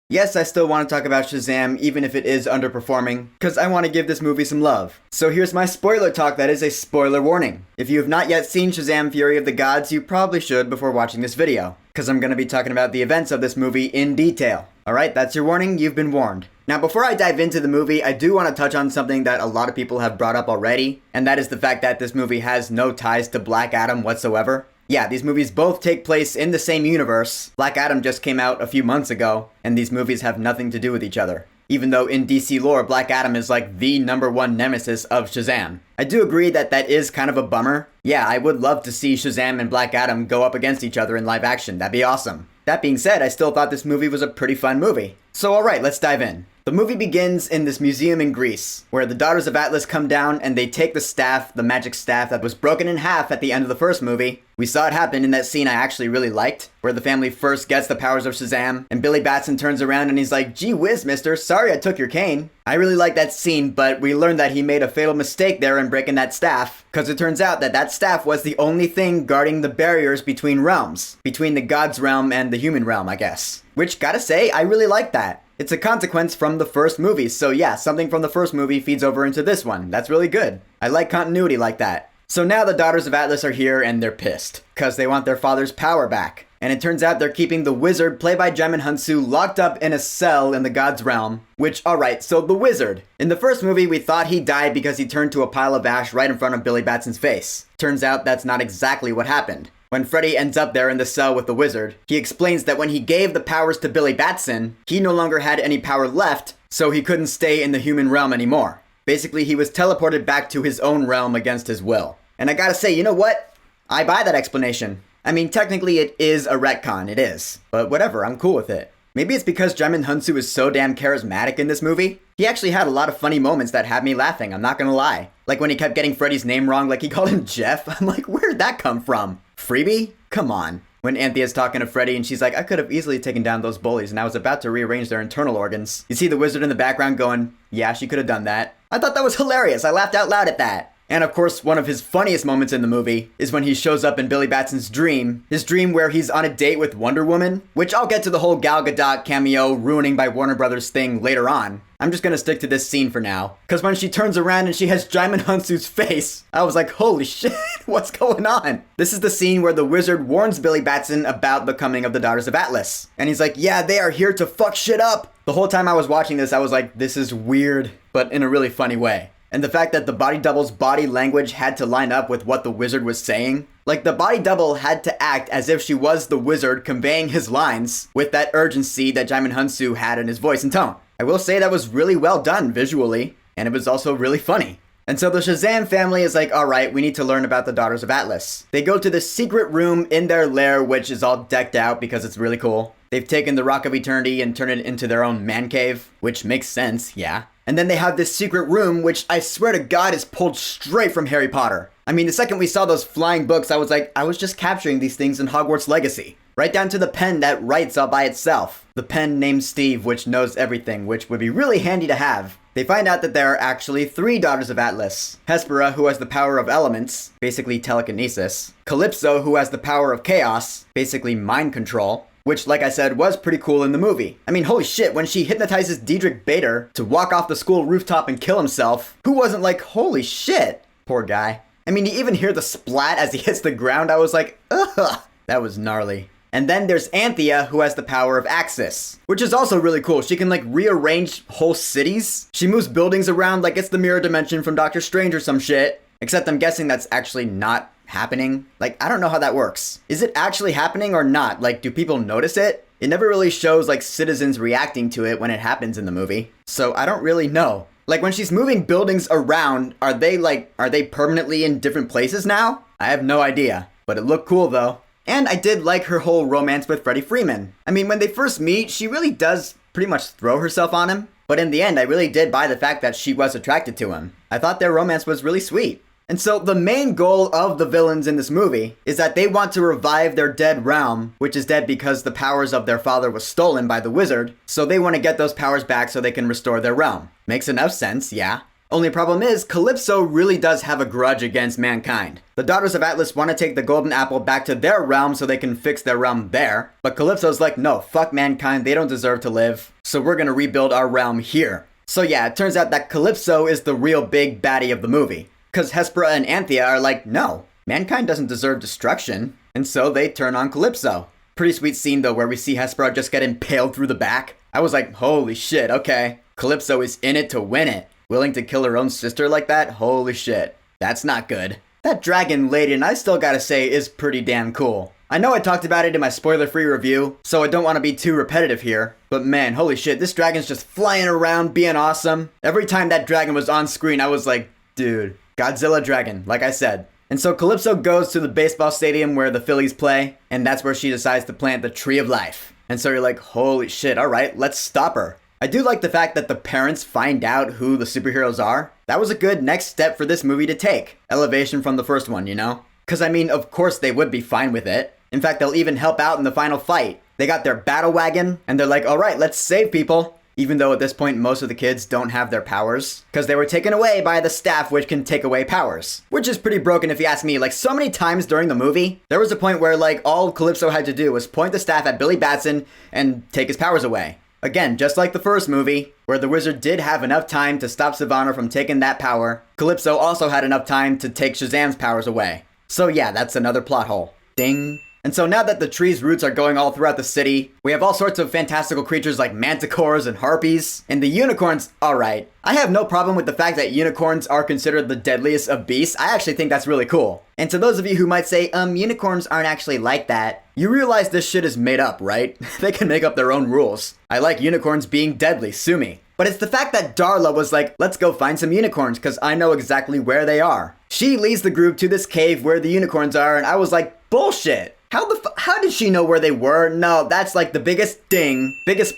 Yes, I still want to talk about Shazam, even if it is underperforming, because I want to give this movie some love. So here's my spoiler talk that is a spoiler warning. If you have not yet seen Shazam! Fury of the Gods, you probably should before watching this video, because I'm going to be talking about the events of this movie in detail. Alright, that's your warning, you've been warned. Now before I dive into the movie, I do want to touch on something that a lot of people have brought up already, and that is the fact that this movie has no ties to Black Adam whatsoever. Yeah, these movies both take place in the same universe. Black Adam just came out a few months ago, and these movies have nothing to do with each other. Even though in DC lore, Black Adam is like the #1 nemesis of Shazam. I do agree that that is kind of a bummer. Yeah, I would love to see Shazam and Black Adam go up against each other in live action. That'd be awesome. That being said, I still thought this movie was a pretty fun movie. So alright, let's dive in. The movie begins in this museum in Greece, where the Daughters of Atlas come down and they take the staff, the magic staff that was broken in half at the end of the first movie. We saw it happen in that scene I actually really liked, where the family first gets the powers of Shazam, and Billy Batson turns around and he's like, "Gee whiz, mister, sorry I took your cane." I really like that scene, but we learned that he made a fatal mistake there in breaking that staff, because it turns out that that staff was the only thing guarding the barriers between realms, between the God's realm and the human realm, I guess. Which, gotta say, I really like that. It's a consequence from the first movie, so yeah, something from the first movie feeds over into this one. That's really good. I like continuity like that. So now the Daughters of Atlas are here and they're pissed, because they want their father's power back. And it turns out they're keeping the Wizard, played by Djimon Hounsou, locked up in a cell in the God's Realm. Which, alright, so the Wizard. In the first movie, we thought he died because he turned to a pile of ash right in front of Billy Batson's face. Turns out that's not exactly what happened. When Freddy ends up there in the cell with the Wizard, he explains that when he gave the powers to Billy Batson, he no longer had any power left, so he couldn't stay in the human realm anymore. Basically, he was teleported back to his own realm against his will. And I gotta say, you know what? I buy that explanation. I mean, technically it is a retcon, it is. But whatever, I'm cool with it. Maybe it's because Djimon Hounsou is so damn charismatic in this movie. He actually had a lot of funny moments that had me laughing, I'm not gonna lie. Like when he kept getting Freddy's name wrong, like he called him Jeff. I'm like, where'd that come from? Freebie? Come on. When Anthea's talking to Freddy and she's like, "I could have easily taken down those bullies and I was about to rearrange their internal organs." You see the Wizard in the background going, "Yeah, she could have done that." I thought that was hilarious. I laughed out loud at that. And of course, one of his funniest moments in the movie is when he shows up in Billy Batson's dream. His dream where he's on a date with Wonder Woman, which I'll get to the whole Gal Gadot cameo ruining by Warner Brothers thing later on. I'm just gonna stick to this scene for now. Cause when she turns around and she has Djimon Hounsou's face, I was like, holy shit, what's going on? This is the scene where the Wizard warns Billy Batson about the coming of the Daughters of Atlas. And he's like, yeah, they are here to fuck shit up. The whole time I was watching this, I was like, this is weird, but in a really funny way. And the fact that the body double's body language had to line up with what the Wizard was saying. Like, the body double had to act as if she was the Wizard conveying his lines with that urgency that Djimon Hounsou had in his voice and tone. I will say that was really well done visually, and it was also really funny. And so the Shazam family is like, alright, we need to learn about the Daughters of Atlas. They go to this secret room in their lair, which is all decked out because it's really cool. They've taken the Rock of Eternity and turned it into their own man cave, which makes sense, yeah. And then they have this secret room, which I swear to God is pulled straight from Harry Potter. I mean, the second we saw those flying books, I was like, I was just capturing these things in Hogwarts Legacy. Right down to the pen that writes all by itself. The pen named Steve, which knows everything, which would be really handy to have. They find out that there are actually 3 Daughters of Atlas. Hespera, who has the power of elements, basically telekinesis. Calypso, who has the power of chaos, basically mind control. Which, like I said, was pretty cool in the movie. I mean, holy shit, when she hypnotizes Diedrich Bader to walk off the school rooftop and kill himself, who wasn't like, holy shit? Poor guy. I mean, you even hear the splat as he hits the ground. I was like, ugh, that was gnarly. And then there's Anthea, who has the power of Axis, which is also really cool. She can like rearrange whole cities. She moves buildings around like it's the mirror dimension from Doctor Strange or some shit. Except I'm guessing that's actually not happening. Like, I don't know how that works. Is it actually happening or not? Like, do people notice it? It never really shows like citizens reacting to it when it happens in the movie. So I don't really know. Like when she's moving buildings around, are they permanently in different places now? I have no idea, but it looked cool though. And I did like her whole romance with Freddie Freeman. I mean, when they first meet, she really does pretty much throw herself on him. But in the end, I really did buy the fact that she was attracted to him. I thought their romance was really sweet. And so the main goal of the villains in this movie is that they want to revive their dead realm, which is dead because the powers of their father was stolen by the Wizard. So they want to get those powers back so they can restore their realm. Makes enough sense, yeah. Only problem is, Calypso really does have a grudge against mankind. The Daughters of Atlas want to take the golden apple back to their realm so they can fix their realm there. But Calypso's like, no, fuck mankind, they don't deserve to live. So we're gonna rebuild our realm here. So yeah, it turns out that Calypso is the real big baddie of the movie. Cause Hespera and Anthea are like, no, mankind doesn't deserve destruction. And so they turn on Calypso. Pretty sweet scene though, where we see Hespera just get impaled through the back. I was like, holy shit, okay. Calypso is in it to win it. Willing to kill her own sister like that? Holy shit. That's not good. That dragon lady, and I still gotta say, is pretty damn cool. I know I talked about it in my spoiler-free review, so I don't want to be too repetitive here, but man, holy shit, this dragon's just flying around being awesome. Every time that dragon was on screen, I was like, dude, Godzilla dragon, like I said. And so Calypso goes to the baseball stadium where the Phillies play, and that's where she decides to plant the Tree of Life. And so you're like, holy shit, alright, let's stop her. I do like the fact that the parents find out who the superheroes are. That was a good next step for this movie to take. Elevation from the first one, you know? Cause I mean, of course they would be fine with it. In fact, they'll even help out in the final fight. They got their battle wagon, and they're like, alright, let's save people. Even though at this point, most of the kids don't have their powers. Cause they were taken away by the staff which can take away powers. Which is pretty broken if you ask me. Like so many times during the movie, there was a point where like all Calypso had to do was point the staff at Billy Batson and take his powers away. Again, just like the first movie, where the wizard did have enough time to stop Sivana from taking that power, Calypso also had enough time to take Shazam's powers away. So yeah, that's another plot hole. Ding. And so now that the tree's roots are going all throughout the city, we have all sorts of fantastical creatures like manticores and harpies, and the unicorns, alright. I have no problem with the fact that unicorns are considered the deadliest of beasts. I actually think that's really cool. And to those of you who might say, unicorns aren't actually like that, you realize this shit is made up, right? They can make up their own rules. I like unicorns being deadly, sue me. But it's the fact that Darla was like, let's go find some unicorns because I know exactly where they are. She leads the group to this cave where the unicorns are, and I was like, bullshit. How did she know where they were? No, that's like the biggest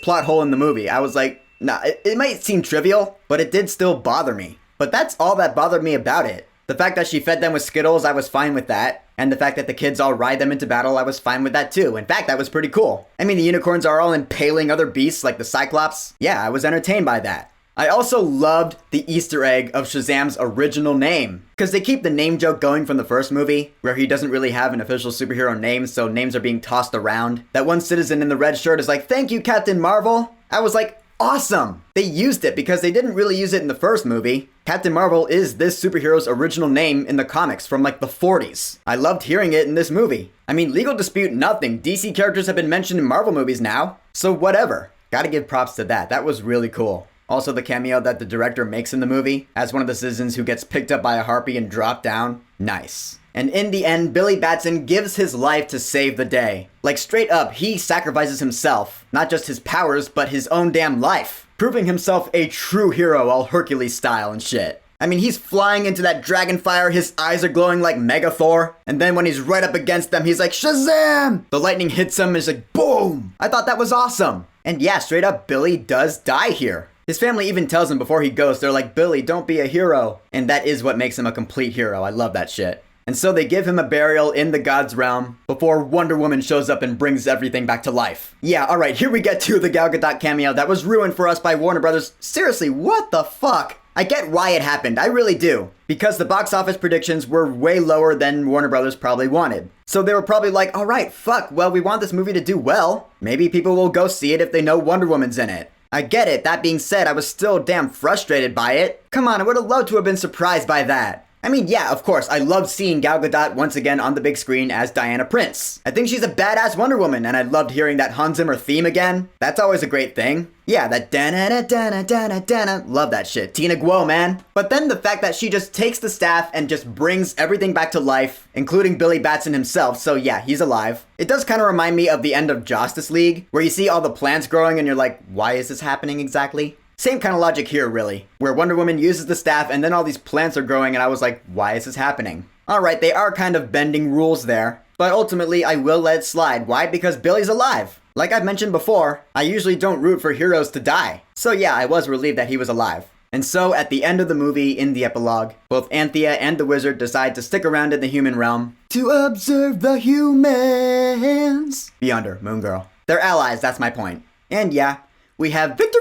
plot hole in the movie. I was like, nah, it might seem trivial, but it did still bother me. But that's all that bothered me about it. The fact that she fed them with Skittles, I was fine with that. And the fact that the kids all ride them into battle, I was fine with that too. In fact, that was pretty cool. I mean, the unicorns are all impaling other beasts like the Cyclops. Yeah, I was entertained by that. I also loved the Easter egg of Shazam's original name. Because they keep the name joke going from the first movie, where he doesn't really have an official superhero name, so names are being tossed around. That one citizen in the red shirt is like, thank you, Captain Marvel. I was like, awesome! They used it because they didn't really use it in the first movie. Captain Marvel is this superhero's original name in the comics from like the 40s. I loved hearing it in this movie. I mean, legal dispute nothing. DC characters have been mentioned in Marvel movies now, so whatever. Gotta give props to that. That was really cool. Also, the cameo that the director makes in the movie as one of the citizens who gets picked up by a harpy and dropped down. Nice. And in the end, Billy Batson gives his life to save the day. Like straight up, he sacrifices himself. Not just his powers, but his own damn life. Proving himself a true hero all Hercules style and shit. I mean, he's flying into that dragon fire, his eyes are glowing like Megathor. And then when he's right up against them, he's like, Shazam! The lightning hits him and it's like, boom! I thought that was awesome. And yeah, straight up, Billy does die here. His family even tells him before he goes, they're like, Billy, don't be a hero. And that is what makes him a complete hero. I love that shit. And so they give him a burial in the God's realm before Wonder Woman shows up and brings everything back to life. Yeah, alright, here we get to the Gal Gadot cameo that was ruined for us by Warner Brothers. Seriously, what the fuck? I get why it happened, I really do. Because the box office predictions were way lower than Warner Brothers probably wanted. So they were probably like, alright, fuck, well, we want this movie to do well. Maybe people will go see it if they know Wonder Woman's in it. I get it, that being said, I was still damn frustrated by it. Come on, I would have loved to have been surprised by that. I mean, yeah, of course, I loved seeing Gal Gadot once again on the big screen as Diana Prince. I think she's a badass Wonder Woman, and I loved hearing that Hans Zimmer theme again. That's always a great thing. Yeah, that da-na-da-da-na-da-na-da-na. Love that shit. Tina Guo, man. But then the fact that she just takes the staff and just brings everything back to life, including Billy Batson himself, so yeah, he's alive. It does kind of remind me of the end of Justice League, where you see all the plants growing and you're like, why is this happening exactly? Same kind of logic here, really, where Wonder Woman uses the staff and then all these plants are growing and I was like, why is this happening? Alright, they are kind of bending rules there, but ultimately I will let it slide. Why? Because Billy's alive. Like I've mentioned before, I usually don't root for heroes to die. So yeah, I was relieved that he was alive. And so at the end of the movie, in the epilogue, both Anthea and the wizard decide to stick around in the human realm to observe the humans. Beyonder, Moon Girl. They're allies, that's my point. And yeah, we have victory!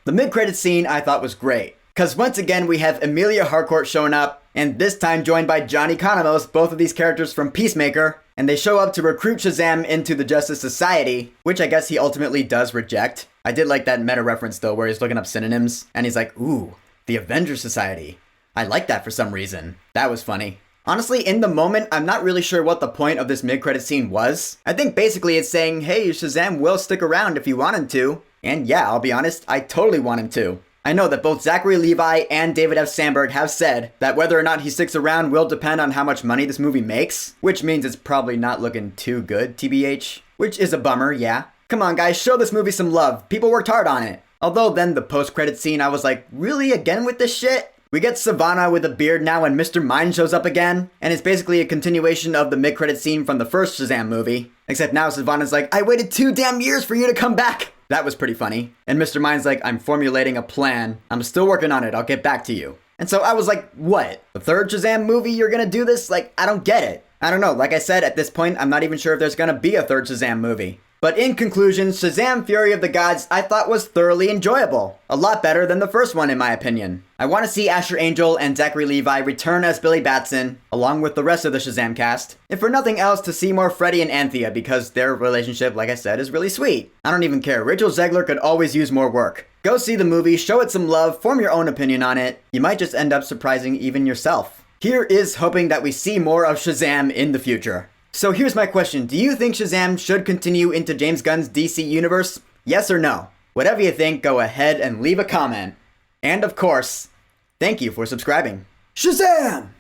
The mid-credits scene I thought was great. Because once again, we have Emilia Harcourt showing up, and this time joined by Johnny Economos, both of these characters from Peacemaker, and they show up to recruit Shazam into the Justice Society, which I guess he ultimately does reject. I did like that meta reference though, where he's looking up synonyms, and he's like, ooh, the Avengers Society. I like that for some reason. That was funny. Honestly, in the moment, I'm not really sure what the point of this mid-credit scene was. I think basically it's saying, hey, Shazam will stick around if you want him to. And yeah, I'll be honest, I totally want him to. I know that both Zachary Levi and David F. Sandberg have said that whether or not he sticks around will depend on how much money this movie makes, which means it's probably not looking too good, TBH. Which is a bummer, yeah. Come on guys, show this movie some love. People worked hard on it. Although then the post-credit scene, I was like, really again with this shit? We get Savannah with a beard now and Mr. Mind shows up again, and it's basically a continuation of the mid-credit scene from the first Shazam movie. Except now Savannah's like, I waited 2 damn years for you to come back! That was pretty funny. And Mr. Mind's like, I'm formulating a plan. I'm still working on it. I'll get back to you. And so I was like, what? The third Shazam movie, you're gonna do this? Like, I don't get it. I don't know. Like I said, at this point, I'm not even sure if there's gonna be a third Shazam movie. But in conclusion, Shazam! Fury of the Gods I thought was thoroughly enjoyable. A lot better than the first one in my opinion. I want to see Asher Angel and Zachary Levi return as Billy Batson, along with the rest of the Shazam cast. If for nothing else, to see more Freddy and Anthea because their relationship, like I said, is really sweet. I don't even care. Rachel Zegler could always use more work. Go see the movie, show it some love, form your own opinion on it. You might just end up surprising even yourself. Here is hoping that we see more of Shazam in the future. So here's my question. Do you think Shazam should continue into James Gunn's DC universe? Yes or no? Whatever you think, go ahead and leave a comment. And of course, thank you for subscribing. Shazam!